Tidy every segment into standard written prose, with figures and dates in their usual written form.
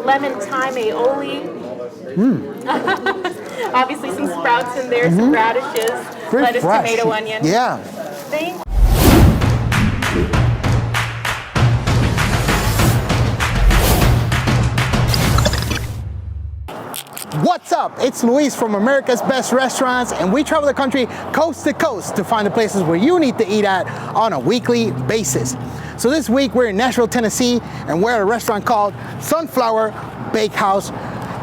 lemon thyme aioli. Obviously some sprouts in there, some radishes, Very lettuce, fresh. tomato, onion. Yeah. Thank What's up? It's Luis from America's Best Restaurants, and we travel the country coast to coast to find the places where you need to eat at on a weekly basis. So this week we're in Nashville, Tennessee, and we're at a restaurant called Sunflower Bakehouse.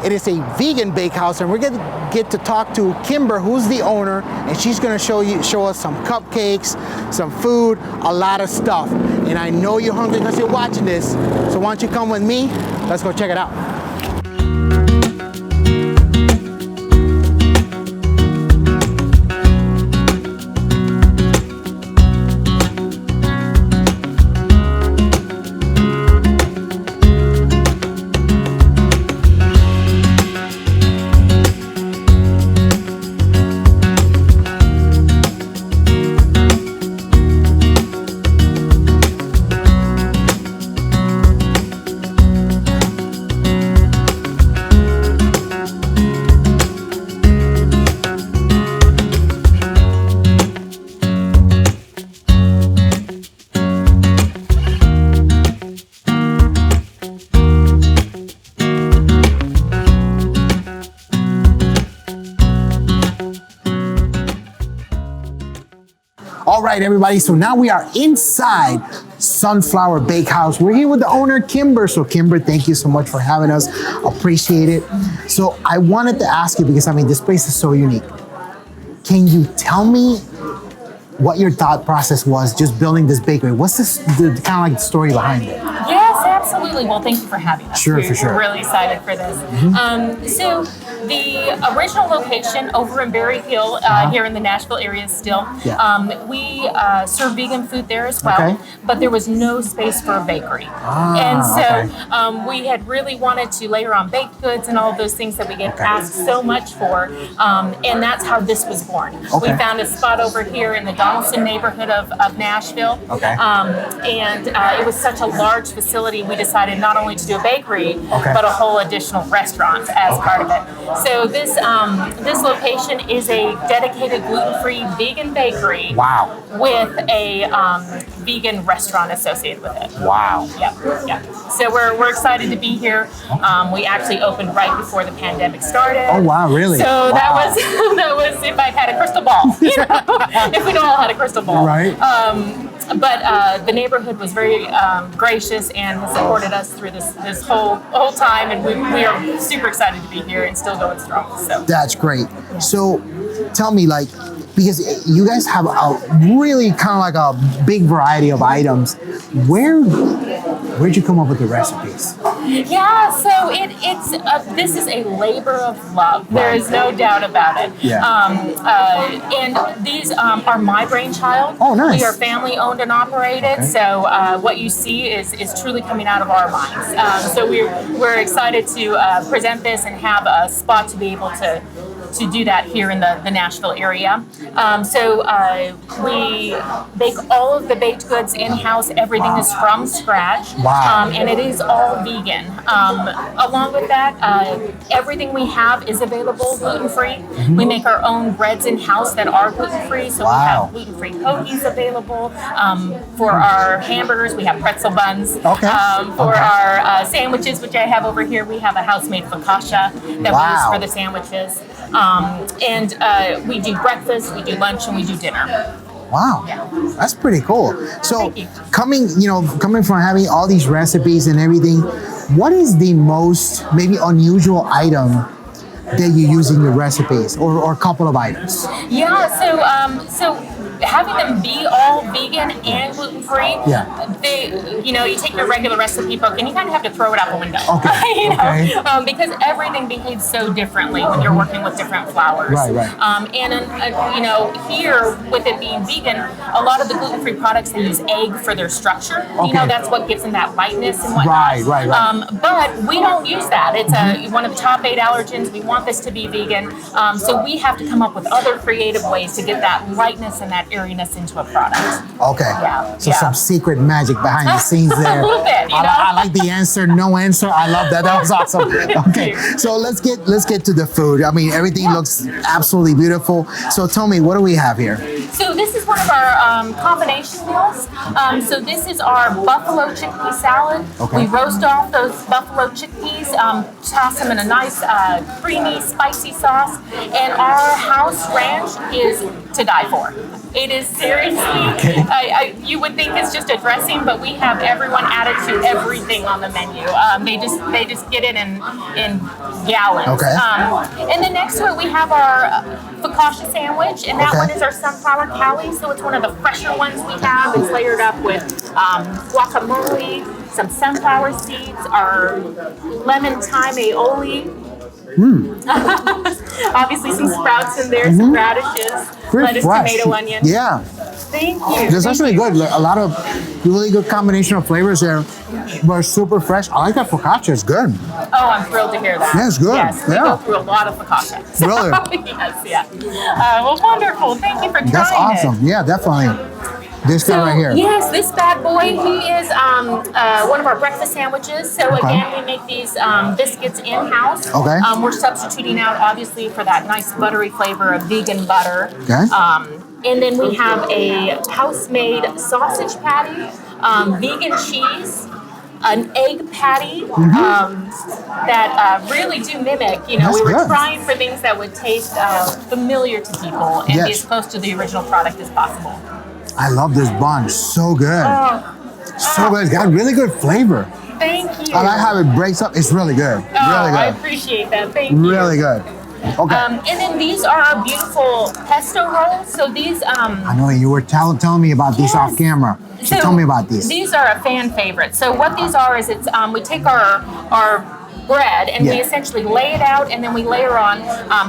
It is a vegan bakehouse, and we're gonna get to talk to Kimber, who's the owner, and she's gonna show us some cupcakes, some food, a lot of stuff. And I know you're hungry because you're watching this, so why don't you come with me? Let's go check it out. All right, everybody, so now we are inside Sunflower Bakehouse. We're here with the owner, Kimber. So Kimber, thank you so much for having us. Appreciate it. So I wanted to ask you, because I mean, this place is so unique. Can you tell me what your thought process was just building this bakery? What's the kind of like the story behind it? Yes, absolutely. Well, thank you for having us. Sure, for sure. We're really excited for this. So the original location over in Berry Hill, here in the Nashville area still, we serve vegan food there as well, but there was no space for a bakery. And so we had really wanted to layer on baked goods and all of those things that we get asked so much for, and that's how this was born. We found a spot over here in the Donaldson neighborhood of Nashville, and it was such a large facility, we decided not only to do a bakery, but a whole additional restaurant as part of it. So this location is a dedicated gluten-free vegan bakery with a vegan restaurant associated with it. Wow. Yep. So we're excited to be here. We actually opened right before the pandemic started. Oh wow, really? So that was if I had a crystal ball, you know, if we all had a crystal ball. Right. But the neighborhood was very gracious and has supported us through this whole time, and we are super excited to be here and still going strong. So that's great. So tell me, like, because you guys have a really kind of like a big variety of items, where'd you come up with the recipes? Yeah, so this is a labor of love. There is no doubt about it. And these are my brainchild. Oh, nice. We are family owned and operated, so what you see is truly coming out of our minds. So we're excited to present this and have a spot to be able to do that here in the Nashville area. So we bake all of the baked goods in-house. Everything is from scratch. And it is all vegan. Along with that, everything we have is available gluten-free. We make our own breads in-house that are gluten-free. So we have gluten-free hoagies available. For our hamburgers, we have pretzel buns. For our sandwiches, which I have over here, we have a house-made focaccia that we use for the sandwiches. And we do breakfast, we do lunch, and we do dinner. Wow, that's pretty cool. So coming from having all these recipes and everything, what is the most maybe unusual item that you use in your recipes, or a couple of items? So having them be all vegan and gluten-free, you take your regular recipe book and you kind of have to throw it out the window. Because everything behaves so differently when you're working with different flours. Here, with it being vegan, a lot of the gluten-free products, they use egg for their structure. That's what gives them that lightness and whatnot. But we don't use that. It's one of the top 8 allergens. We want this to be vegan. So we have to come up with other creative ways to get that lightness and that airiness into a product. Okay. Yeah. So some secret magic behind the scenes there. A little bit, I like the answer, no answer. I love that. That was awesome. Okay. So let's get to the food. I mean, everything looks absolutely beautiful. So tell me, what do we have here? So this is one of our combination meals. So this is our buffalo chickpea salad. Okay. We roast off those buffalo chickpeas, toss them in a nice creamy, spicy sauce, and our house ranch is to die for. It is seriously, you would think it's just a dressing, but we have everyone added to everything on the menu. They just get it in gallons. Okay. And then next to it we have our focaccia sandwich, and that one is our sunflower Cali, so it's one of the fresher ones we have. It's layered up with guacamole, some sunflower seeds, our lemon thyme aioli. Obviously some sprouts in there, some radishes, lettuce, tomato, onion. Yeah. Thank you. That's actually good. Like, a lot of really good combination of flavors there, but super fresh. I like that focaccia. It's good. Oh, I'm thrilled to hear that. Yeah, it's good. Yes, we go through a lot of focaccia. So, Really? yes, yeah. Well, wonderful. Thank you for trying That's awesome. Yeah, definitely. This guy right here. Yes, this bad boy, he is one of our breakfast sandwiches. So again, we make these biscuits in-house. Okay. We're substituting out, obviously, for that nice buttery flavor of vegan butter. Okay. And then we have a house-made sausage patty, vegan cheese, an egg patty that really do mimic. You know, That's we were good. trying for things that would taste familiar to people and be as close to the original product as possible. I love this bun. So good. So good. It's got really good flavor. Thank you. I like how it breaks up. It's really good. Really I good. appreciate that. Thank you. Really good. Okay. And then these are our beautiful pesto rolls. So these I know you were telling me about these off camera. So tell me about these. These are a fan favorite. So what these are is it's we take our bread and we essentially lay it out, and then we layer on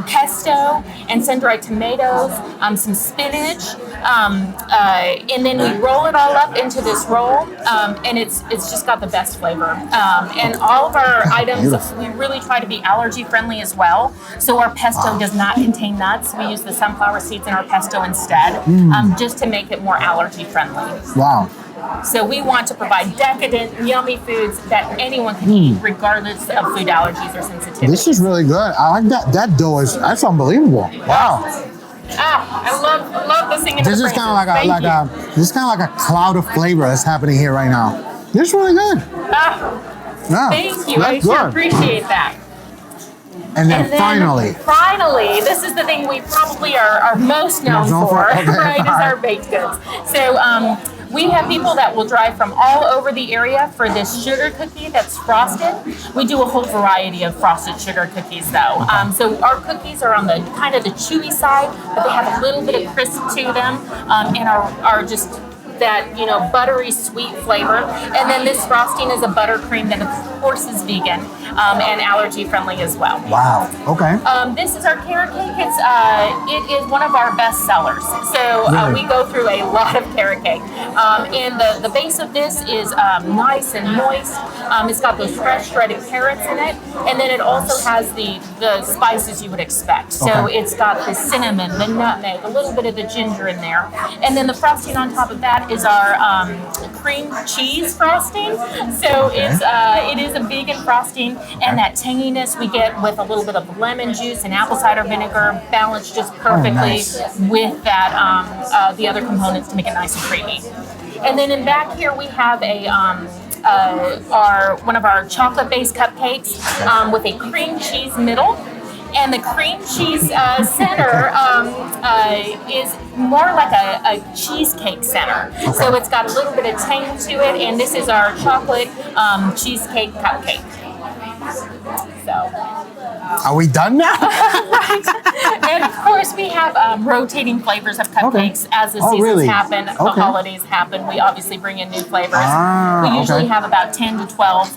pesto and sun-dried tomatoes, some spinach, and then we roll it all up into this roll, and it's just got the best flavor. And all of our items, we really try to be allergy friendly as well. So our pesto does not contain nuts. We use the sunflower seeds in our pesto instead, just to make it more allergy friendly. Wow. So we want to provide decadent, yummy foods that anyone can eat, regardless of food allergies or sensitivities. This is really good. I like that. That dough that's unbelievable. Wow. I love the singing. This is kind of like a cloud of flavor that's happening here right now. This is really good. Thank you. I sure appreciate that. And then finally, this is the thing we probably are most known for, right? Is our baked goods. So we have people that will drive from all over the area for this sugar cookie that's frosted. We do a whole variety of frosted sugar cookies, though. So our cookies are on the kind of the chewy side, but they have a little bit of crisp to them, and are just that, you know, buttery sweet flavor. And then this frosting is a buttercream that of course is vegan and allergy friendly as well. Wow. Okay. This is our carrot cake. It is one of our best sellers. So we go through a lot of carrot cake. And the base of this is nice and moist. It's got those fresh shredded carrots in it. And then it also has the spices you would expect. So it's got the cinnamon, the nutmeg, a little bit of the ginger in there. And then the frosting on top of that is our cream cheese frosting. So it is a vegan frosting, and that tanginess we get with a little bit of lemon juice and apple cider vinegar balanced just perfectly with that the other components to make it nice and creamy. And then in back here we have a one of our chocolate-based cupcakes with a cream cheese middle. And the cream cheese center is more like a cheesecake center. So it's got a little bit of tang to it, and this is our chocolate cheesecake cupcake. So. Are we done now? Right. And of course, we have rotating flavors of cupcakes as the seasons happen, the holidays happen. We obviously bring in new flavors. We usually have about 10 to 12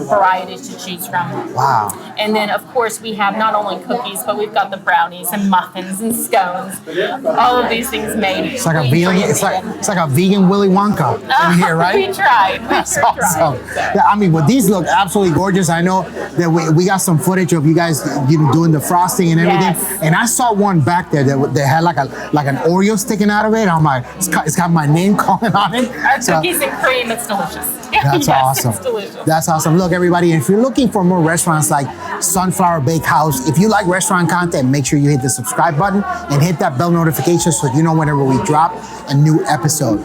varieties to choose from. Wow. And then, of course, we have not only cookies, but we've got the brownies and muffins and scones. All of these things made. It's like a vegan. It's like a vegan Willy Wonka in here, right? We tried. That's awesome. Yeah, I mean, but these look absolutely gorgeous. I know that we got some footage of you guys doing the frosting and everything, and saw one back there that had like an Oreo sticking out of it. I'm like, it's got my name calling on it. Our cookies and cream, it's delicious. That's awesome. It's delicious. That's awesome. Look, everybody, if you're looking for more restaurants like Sunflower Bakehouse, if you like restaurant content, make sure you hit the subscribe button and hit that bell notification so you know whenever we drop a new episode.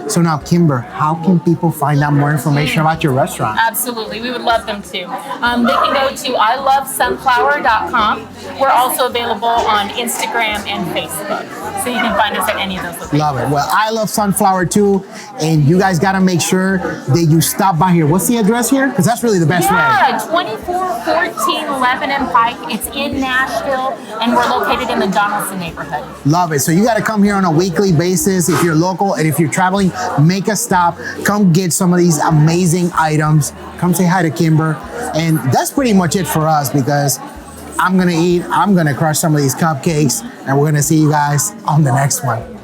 So now, Kimber, how can people find out more information about your restaurant? Absolutely, we would love them to. They can go to ilovesunflower.com. We're also available on Instagram and Facebook, so you can find us at any of those locations. Love it. Well, I love Sunflower too, and you guys got to make sure that you stop by here. What's the address here? Because that's really the best way. Yeah, 2414 Lebanon Pike. It's in Nashville, and we're located in the Donaldson neighborhood. Love it. So you got to come here on a weekly basis if you're local, and if you're traveling, make a stop. Come get some of these amazing items. Come say hi to Kimber. And that's pretty much it for us because I'm going to eat, I'm going to crush some of these cupcakes, and we're going to see you guys on the next one.